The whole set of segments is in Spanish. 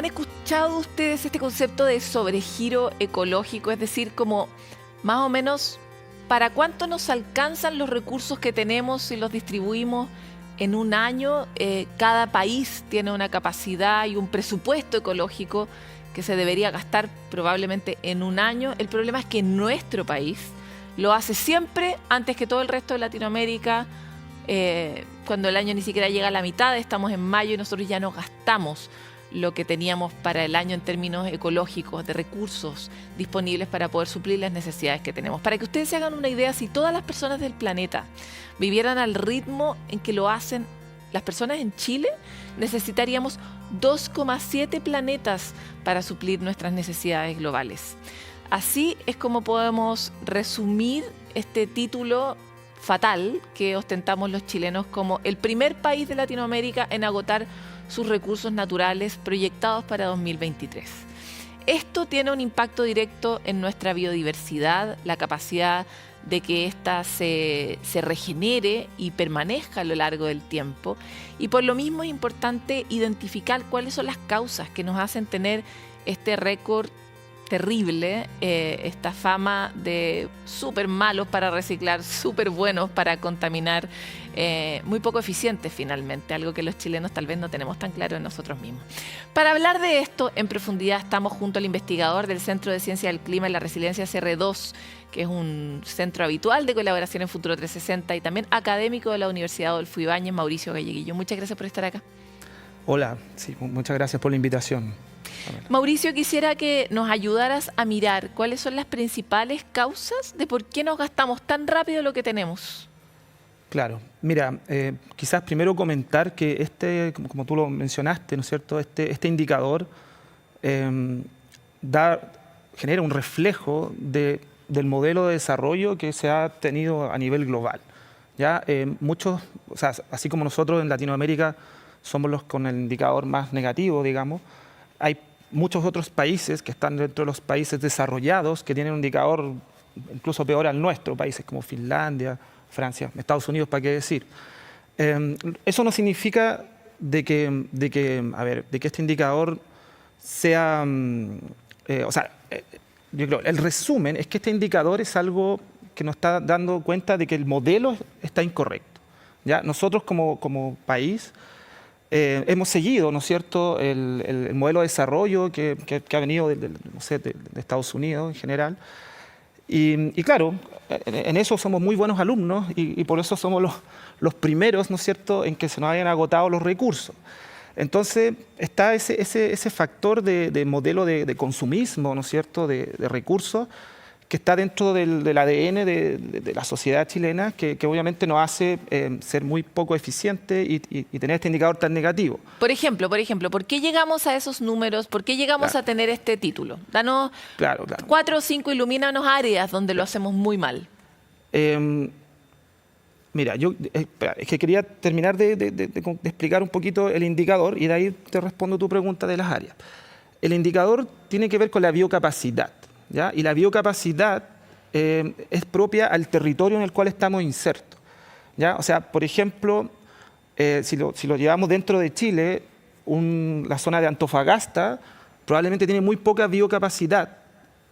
¿Han escuchado ustedes este concepto de sobregiro ecológico? Es decir, como más o menos, ¿para cuánto nos alcanzan los recursos que tenemos si los distribuimos en un año? Cada país tiene una capacidad y un presupuesto ecológico que se debería gastar probablemente en un año. El problema es que nuestro país lo hace siempre antes que todo el resto de Latinoamérica, cuando el año ni siquiera llega a la mitad, estamos en mayo y nosotros ya no gastamos lo que teníamos para el año en términos ecológicos, de recursos disponibles para poder suplir las necesidades que tenemos. Para que ustedes se hagan una idea, si todas las personas del planeta vivieran al ritmo en que lo hacen las personas en Chile, necesitaríamos 2,7 planetas para suplir nuestras necesidades globales. Así es como podemos resumir este título fatal que ostentamos los chilenos como el primer país de Latinoamérica en agotar sus recursos naturales proyectados para 2023. Esto tiene un impacto directo en nuestra biodiversidad, la capacidad de que ésta se regenere y permanezca a lo largo del tiempo. Y por lo mismo es importante identificar cuáles son las causas que nos hacen tener este récord terrible, esta fama de súper malos para reciclar, súper buenos para contaminar, muy poco eficientes finalmente, algo que los chilenos tal vez no tenemos tan claro en nosotros mismos. Para hablar de esto en profundidad estamos junto al investigador del Centro de Ciencia del Clima y la Resiliencia CR2, que es un centro habitual de colaboración en Futuro 360 y también académico de la Universidad Adolfo Ibáñez, Mauricio Galleguillo. Muchas gracias por estar acá. Hola, sí, muchas gracias por la invitación. Mauricio, quisiera que nos ayudaras a mirar cuáles son las principales causas de por qué nos gastamos tan rápido lo que tenemos. Claro, mira, quizás primero comentar que como tú lo mencionaste, ¿no es cierto? Este indicador genera un reflejo del modelo de desarrollo que se ha tenido a nivel global. ¿Ya? Muchos, o sea, así como nosotros en Latinoamérica somos los con el indicador más negativo, digamos, hay muchos otros países que están dentro de los países desarrollados que tienen un indicador incluso peor al nuestro, países como Finlandia, Francia, Estados Unidos, ¿para qué decir? Eso no significa de que este indicador sea... yo creo, el resumen es que este indicador es algo que nos está dando cuenta de que el modelo está incorrecto. ¿Ya? Nosotros como país hemos seguido, ¿no es cierto?, el modelo de desarrollo que ha venido de Estados Unidos en general. Y claro, en eso somos muy buenos alumnos y por eso somos los primeros, ¿no es cierto?, en que se nos hayan agotado los recursos. Entonces está ese factor de modelo de consumismo, ¿no es cierto?, de recursos, que está dentro del ADN de la sociedad chilena, que obviamente nos hace ser muy poco eficientes y tener este indicador tan negativo. Por ejemplo, ¿por qué llegamos a esos números? ¿Por qué llegamos a tener este título? Danos 4 o 5, ilumínanos áreas donde lo hacemos muy mal. Mira, es que quería terminar de explicar un poquito el indicador y de ahí te respondo tu pregunta de las áreas. El indicador tiene que ver con la biocapacidad. ¿Ya? Y la biocapacidad es propia al territorio en el cual estamos insertos. ¿Ya? O sea, por ejemplo, si lo llevamos dentro de Chile, la zona de Antofagasta probablemente tiene muy poca biocapacidad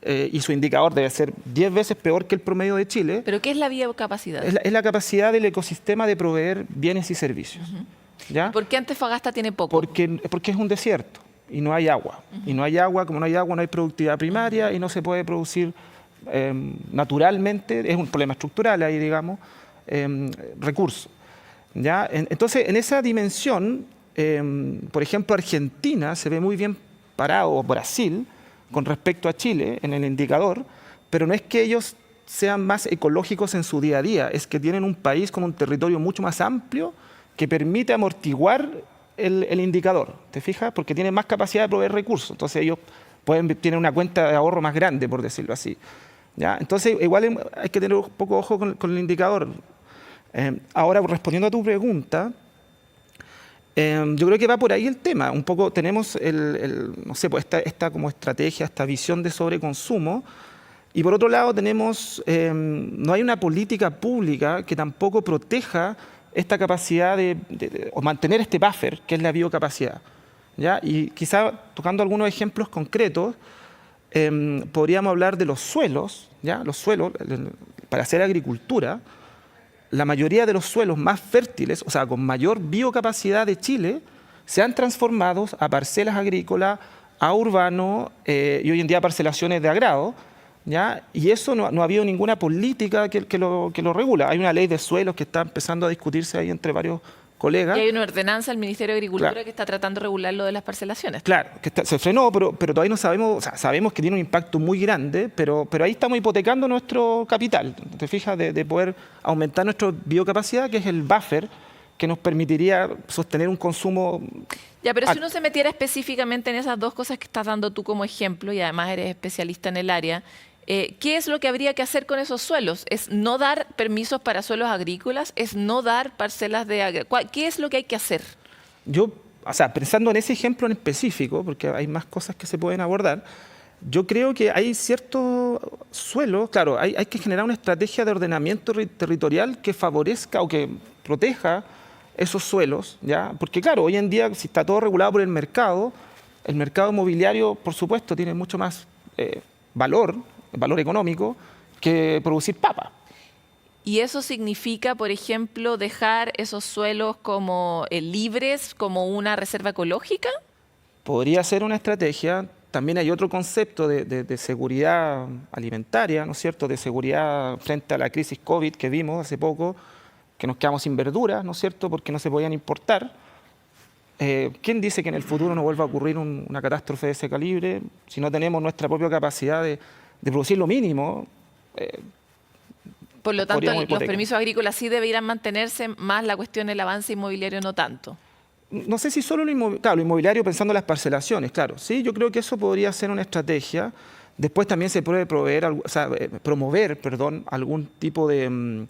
y su indicador debe ser 10 veces peor que el promedio de Chile. ¿Pero qué es la biocapacidad? Es la capacidad del ecosistema de proveer bienes y servicios. ¿Ya? ¿Por qué Antofagasta tiene poco? Porque es un desierto. Y no hay agua. Y no hay agua, como no hay agua, no hay productividad primaria y no se puede producir naturalmente, es un problema estructural ahí, digamos, recursos. ¿Ya? Entonces, en esa dimensión, por ejemplo, Argentina se ve muy bien parado, o Brasil, con respecto a Chile en el indicador, pero no es que ellos sean más ecológicos en su día a día, es que tienen un país con un territorio mucho más amplio que permite amortiguar el indicador, ¿te fijas? Porque tienen más capacidad de proveer recursos, entonces ellos tienen una cuenta de ahorro más grande, por decirlo así. ¿Ya? Entonces, igual hay que tener un poco ojo con el indicador. Ahora, respondiendo a tu pregunta, yo creo que va por ahí el tema. Un poco tenemos no sé, pues esta como estrategia, esta visión de sobreconsumo, y por otro lado tenemos, no hay una política pública que tampoco proteja esta capacidad o mantener este buffer, que es la biocapacidad. ¿ya? Y quizá tocando algunos ejemplos concretos, podríamos hablar de los suelos, ¿ya? Los suelos, para hacer agricultura, la mayoría de los suelos más fértiles, o sea, con mayor biocapacidad de Chile, se han transformado a parcelas agrícolas, a urbano y hoy en día a parcelaciones de agrado, ¿ya? Y eso no ha habido ninguna política que lo regula. Hay una ley de suelos que está empezando a discutirse ahí entre varios colegas. Y hay una ordenanza del Ministerio de Agricultura Claro. que está tratando de regular lo de las parcelaciones. Claro, que se frenó, pero todavía no sabemos, o sea, sabemos que tiene un impacto muy grande, pero ahí estamos hipotecando nuestro capital, ¿te fijas? De poder aumentar nuestra biocapacidad, que es el buffer que nos permitiría sostener un consumo. Ya, pero si uno se metiera específicamente en esas dos cosas que estás dando tú como ejemplo, y además eres especialista en el área, ¿qué es lo que habría que hacer con esos suelos? ¿Es no dar permisos para suelos agrícolas? ¿Es no dar parcelas de ¿Qué es lo que hay que hacer? Yo, o sea, pensando en ese ejemplo en específico, porque hay más cosas que se pueden abordar, yo creo que hay ciertos suelos, claro, hay que generar una estrategia de ordenamiento territorial que favorezca o que proteja esos suelos, ¿ya? Porque claro, hoy en día, si está todo regulado por el mercado inmobiliario, por supuesto, tiene mucho más valor económico, que producir papa. ¿Y eso significa, por ejemplo, dejar esos suelos como libres, como una reserva ecológica? Podría ser una estrategia. También hay otro concepto de seguridad alimentaria, ¿no es cierto?, de seguridad frente a la crisis COVID que vimos hace poco, que nos quedamos sin verduras, ¿no es cierto?, porque no se podían importar. ¿Quién dice que en el futuro no vuelva a ocurrir una catástrofe de ese calibre si no tenemos nuestra propia capacidad de producir lo mínimo? Por lo tanto, podríamos los hipotecar. permisos agrícolas sí deberían mantenerse, más la cuestión del avance inmobiliario no tanto. No sé si solo lo inmobiliario pensando en las parcelaciones, claro. Sí, yo creo que eso podría ser una estrategia. Después también se puede promover algún tipo de,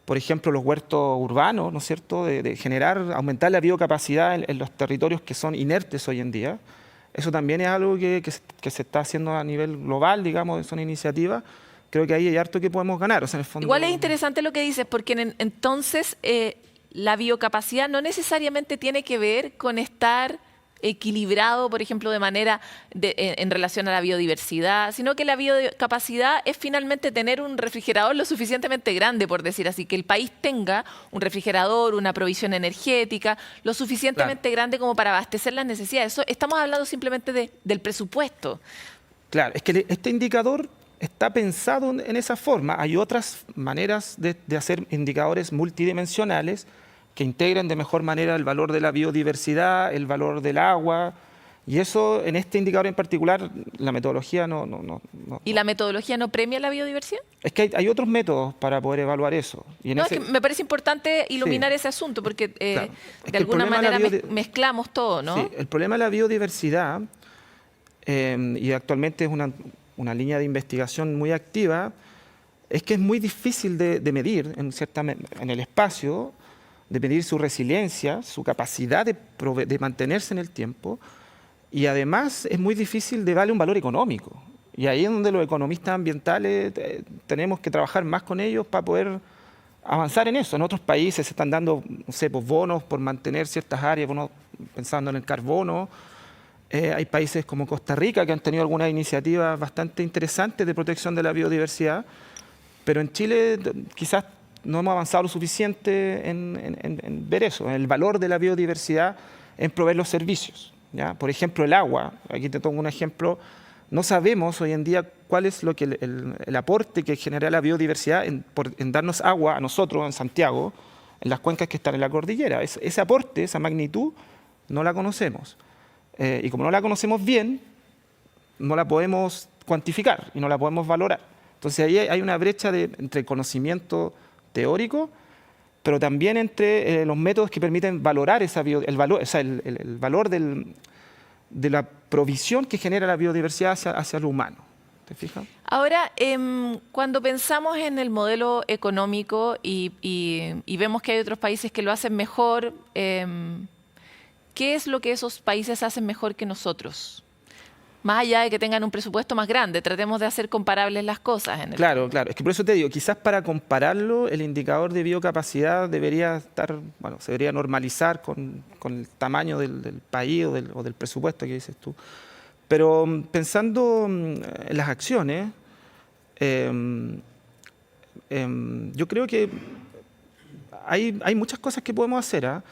por ejemplo, los huertos urbanos, ¿no es cierto?, de aumentar la biocapacidad en los territorios que son inertes hoy en día. Eso también es algo que se está haciendo a nivel global, digamos, son iniciativas. Creo que ahí hay harto que podemos ganar. O sea, en el fondo, Igual es interesante lo que dices, porque entonces la biocapacidad no necesariamente tiene que ver con estar equilibrado, por ejemplo, de manera en relación a la biodiversidad, sino que la biocapacidad es finalmente tener un refrigerador lo suficientemente grande, por decir así, que el país tenga un refrigerador, una provisión energética, lo suficientemente grande como para abastecer las necesidades. Estamos hablando simplemente del presupuesto. Claro, es que este indicador está pensado en esa forma. Hay otras maneras de hacer indicadores multidimensionales que integren de mejor manera el valor de la biodiversidad, el valor del agua, y eso en este indicador en particular, la metodología no. ¿Y la metodología no premia la biodiversidad? Es que hay otros métodos para poder evaluar eso. Y Es que me parece importante iluminar ese asunto, porque claro. de alguna manera mezclamos todo, ¿no? Sí, el problema de la biodiversidad, y actualmente es una línea de investigación muy activa, es que es muy difícil de medir en el espacio, de medir su resiliencia, su capacidad de mantenerse en el tiempo, y además es muy difícil de darle un valor económico. Y ahí es donde los economistas ambientales tenemos que trabajar más con ellos para poder avanzar en eso. En otros países se están dando, no sé, pues bonos por mantener ciertas áreas, pensando en el carbono. Hay países como Costa Rica que han tenido algunas iniciativas bastante interesantes de protección de la biodiversidad, pero en Chile quizás no hemos avanzado lo suficiente en ver eso, en el valor de la biodiversidad, en proveer los servicios, ¿ya? Por ejemplo, el agua. Aquí te pongo un ejemplo. No sabemos hoy en día cuál es el aporte que genera la biodiversidad en darnos agua a nosotros en Santiago, en las cuencas que están en la cordillera. Ese aporte, esa magnitud, no la conocemos. Y como no la conocemos bien, no la podemos cuantificar y no la podemos valorar. Entonces ahí hay una brecha entre conocimiento teórico, pero también entre los métodos que permiten valorar el valor de la provisión que genera la biodiversidad hacia lo humano. ¿Te fijas? Ahora, cuando pensamos en el modelo económico y vemos que hay otros países que lo hacen mejor, ¿qué es lo que esos países hacen mejor que nosotros? Más allá de que tengan un presupuesto más grande, tratemos de hacer comparables las cosas. Claro, claro. Es que por eso te digo, quizás para compararlo, el indicador de biocapacidad debería estar, bueno, se debería normalizar con el tamaño del país o del presupuesto que dices tú. Pero pensando en las acciones, yo creo que hay muchas cosas que podemos hacer, ¿ah?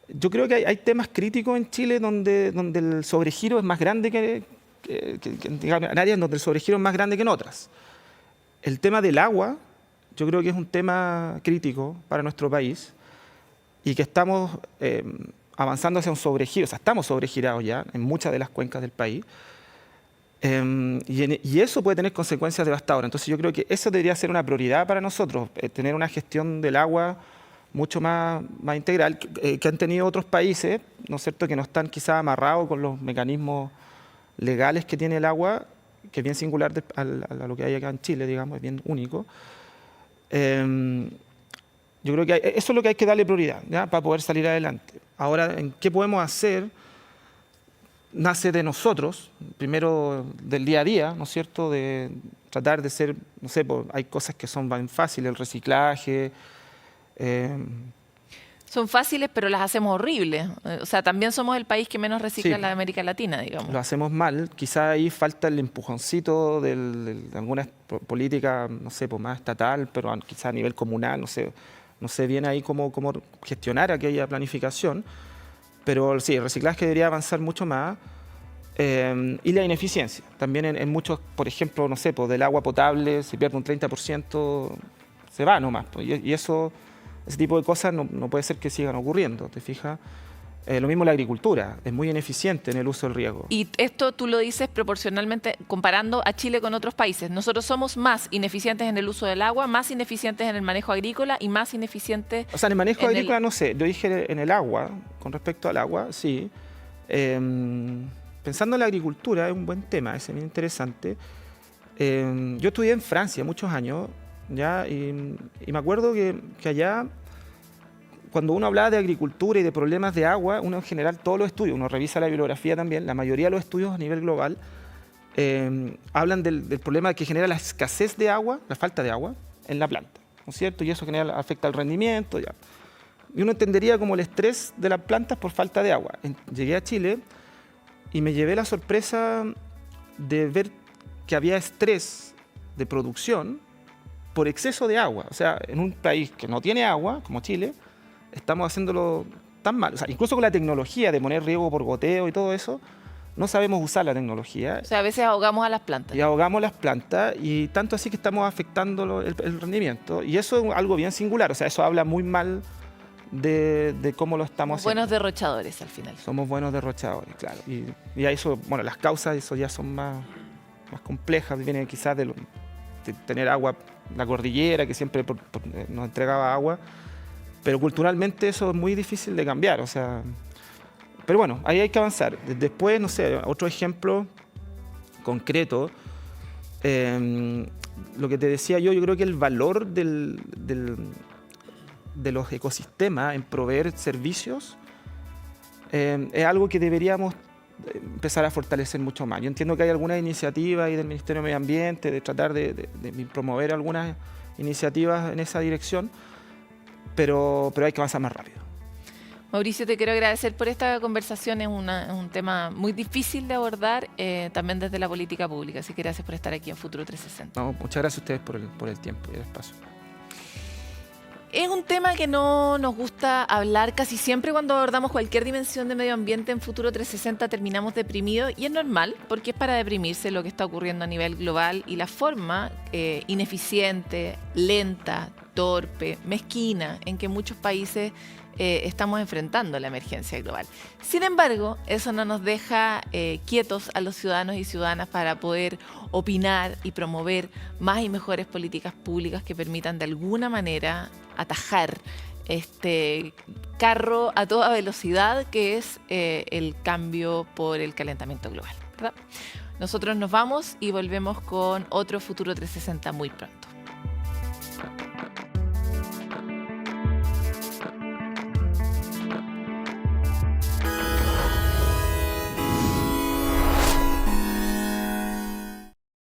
Yo creo que hay temas críticos en Chile donde el sobregiro es más grande digamos, en áreas donde el sobregiro es más grande que en otras. El tema del agua, yo creo que es un tema crítico para nuestro país y que estamos avanzando hacia un sobregiro, o sea, estamos sobregirados ya en muchas de las cuencas del país. Y eso puede tener consecuencias devastadoras. Entonces yo creo que eso debería ser una prioridad para nosotros, tener una gestión del agua mucho más integral, que han tenido otros países, ¿no es cierto?, que no están quizás amarrados con los mecanismos legales que tiene el agua, que es bien singular a lo que hay acá en Chile, digamos, es bien único. Yo creo que eso es lo que hay que darle prioridad, ¿ya?, para poder salir adelante. Ahora, ¿en qué podemos hacer? Nace de nosotros, primero del día a día, ¿no es cierto?, de tratar de ser, no sé, hay cosas que son bien fáciles, el reciclaje. Son fáciles, pero las hacemos horribles. O sea, también somos el país que menos recicla en la América Latina, digamos. Lo hacemos mal. Quizá ahí falta el empujoncito de alguna política, no sé, más estatal, pero quizá a nivel comunal, no sé bien ahí cómo gestionar aquella planificación. Pero sí, el reciclaje debería avanzar mucho más. Y la ineficiencia. También en muchos, por ejemplo, no sé, del agua potable se pierde un 30%, se va nomás. Y eso... Ese tipo de cosas no puede ser que sigan ocurriendo, ¿te fijas? Lo mismo la agricultura, es muy ineficiente en el uso del riego. Y esto tú lo dices proporcionalmente, comparando a Chile con otros países. Nosotros somos más ineficientes en el uso del agua, más ineficientes en el manejo agrícola y más ineficientes... O sea, en el manejo agrícola no sé, yo dije en el agua, con respecto al agua, sí. Pensando en la agricultura, es un buen tema, es bien interesante. Yo estudié en Francia muchos años, ¿ya? Y me acuerdo que allá, cuando uno hablaba de agricultura y de problemas de agua, uno en general, todos los estudios, uno revisa la bibliografía también, la mayoría de los estudios a nivel global hablan del problema que genera la escasez de agua, la falta de agua en la planta, ¿no es cierto? Y eso afecta al rendimiento, ya. Y uno entendería como el estrés de las plantas por falta de agua. Llegué a Chile y me llevé la sorpresa de ver que había estrés de producción por exceso de agua. O sea, en un país que no tiene agua, como Chile, estamos haciéndolo tan mal. O sea, incluso con la tecnología de poner riego por goteo y todo eso, no sabemos usar la tecnología. O sea, a veces ahogamos a las plantas. Y ahogamos las plantas, y tanto así que estamos afectando el rendimiento. Y eso es algo bien singular. O sea, eso habla muy mal de cómo lo estamos haciendo. Buenos derrochadores, al final. Somos buenos derrochadores, claro. Y a eso, bueno, las causas de eso ya son más complejas. Viene quizás de tener agua, la cordillera, que siempre nos entregaba agua. Pero culturalmente eso es muy difícil de cambiar, o sea... Pero bueno, ahí hay que avanzar. Después, no sé, otro ejemplo concreto, lo que te decía yo creo que el valor de los ecosistemas en proveer servicios es algo que deberíamos empezar a fortalecer mucho más. Yo entiendo que hay algunas iniciativas ahí del Ministerio de Medio Ambiente de tratar de promover algunas iniciativas en esa dirección, pero hay que avanzar más rápido. Mauricio, te quiero agradecer por esta conversación. Es un tema muy difícil de abordar, también desde la política pública. Así que gracias por estar aquí en Futuro 360. No, muchas gracias a ustedes por el tiempo y el espacio. Es un tema que no nos gusta hablar casi siempre. Cuando abordamos cualquier dimensión de medio ambiente en Futuro 360 terminamos deprimidos, y es normal, porque es para deprimirse lo que está ocurriendo a nivel global y la forma ineficiente, lenta, torpe, mezquina en que muchos países estamos enfrentando la emergencia global. Sin embargo, eso no nos deja quietos a los ciudadanos y ciudadanas para poder opinar y promover más y mejores políticas públicas que permitan de alguna manera atajar este carro a toda velocidad que es el cambio por el calentamiento global, ¿verdad? Nosotros nos vamos y volvemos con otro Futuro 360 muy pronto.